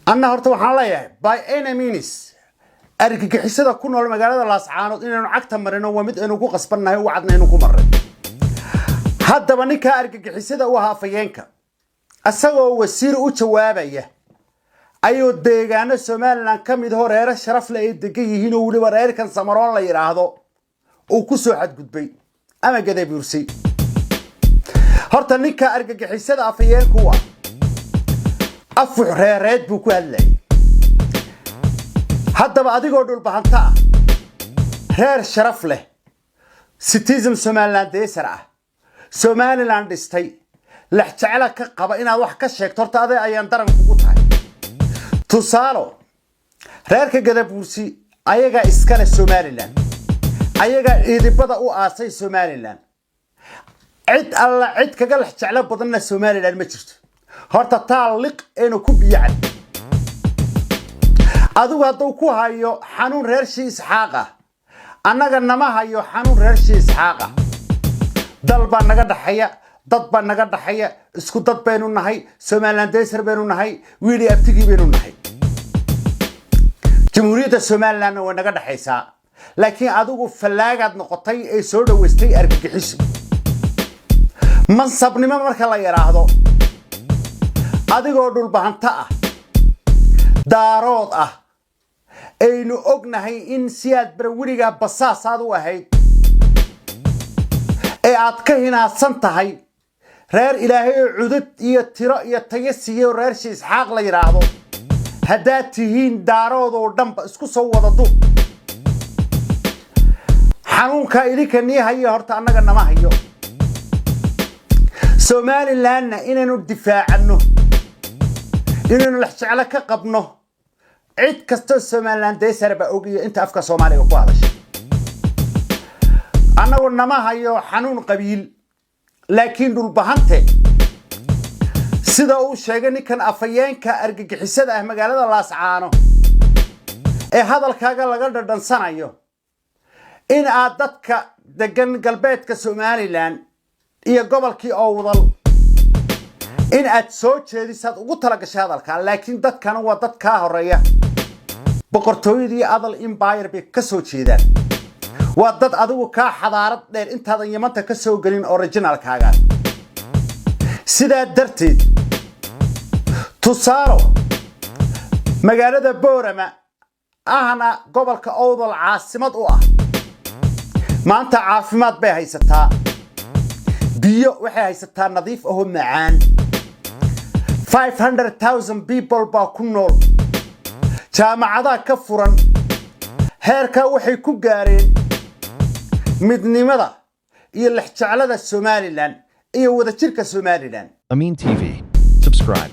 أنا هرت waxaan leeyahay by any means argagixisada ku nool magaalada Laascaanood inaynu cagta marino waa mid aynu ku qasbannahay wacdna inuu ku maray haddaba ninka argagixisada u ahaa fayeenka asagoo wasiir u jawaabaya ayuu deegaano Soomaaliland ka mid horeera sharaf leh ay degan yihiin oo waliba reerkan Samaroon la yiraahdo oo ku soo xadgudbay ama gadabuursay horta ninka argagixisada afayeenku waa afu reereed buu ku hadlay haddaba adigoo dhul bahanta reer sharaf leh citizen Somaliland deesar ah Somaliland dhistay lax jecel ka qaba inaad wax ka sheegto horta aday ayaan daran kugu tahay tusaalo reerka gadabuursi ayaga iskale Somaliland ayaga idibada u aasay Somaliland cid alla cid kaga lax jecel badanna Somaliland ma jirto horta taaliq inuu ku biyacay adigu hadduu ku hayo xanuun reer shii isxaaqa annaga nama hayo xanuun reer shii isxaaqa dal baa naga dhaxaya dad baa naga dhaxaya isku dad baynu nahay Somaliland deesar baynu nahay wiili abtigi baynu nahay jamhuuriyadda Somaliland waa naga dhaxaysaa laakiin adigu falaagad noqotay ee soo dhaweystay argagixiso mansabnimo marka la yiraahdo adigoo dhul bahanta daarood aynu ognahay in siyaad barwiriga basaasaad u ahayd ee aad ka hinaadsan tahay reer ilaahay cudud iyo tiro iyo tayasiyo reer shii isxaaq la yiraahdo hadaa tihiin daarood oo dhanba isku soo wada dub xanuunka idinka niyahay horta annaga nama hayo Somaliland inaynu difaacano inaynu la jecel ka qabno cid kasta Somaliland deesar ba ogiyo inta afka Soomaaliga ku hadashay anagu nama hayo xanuun qabiil laakiin dhul bahante sida uu sheegay ninkan afayeenka argagixisada ah magaalada Laascaano ee hadalkaaga laga dhadhansanayo in aad dadka degan galbeedka Somaliland iyo gobolkii Awdal in aad soo jeedisad ugu tala gashay hadalka laakiin dadkana waa dad ka horeeya boqortooyadii Adal Empire bay ka soo jeedaan waa dad adigu ka xadaarad dheer intaadan Yamanta ka soo galin original kaaga sida darteed tusaaro magaalada Boorama ahna gobolka Awdal caasimad u ah maanta caafimaad bay haysataa biyo waxay haysataa nadiif ah oo macaan 500,000 people baa ku nool jaamacada ka furan heerka waxay ku gaareen midnimada iyo lax jeclada Somaliland iyo wada jirka Somaliland Amin TV subscribe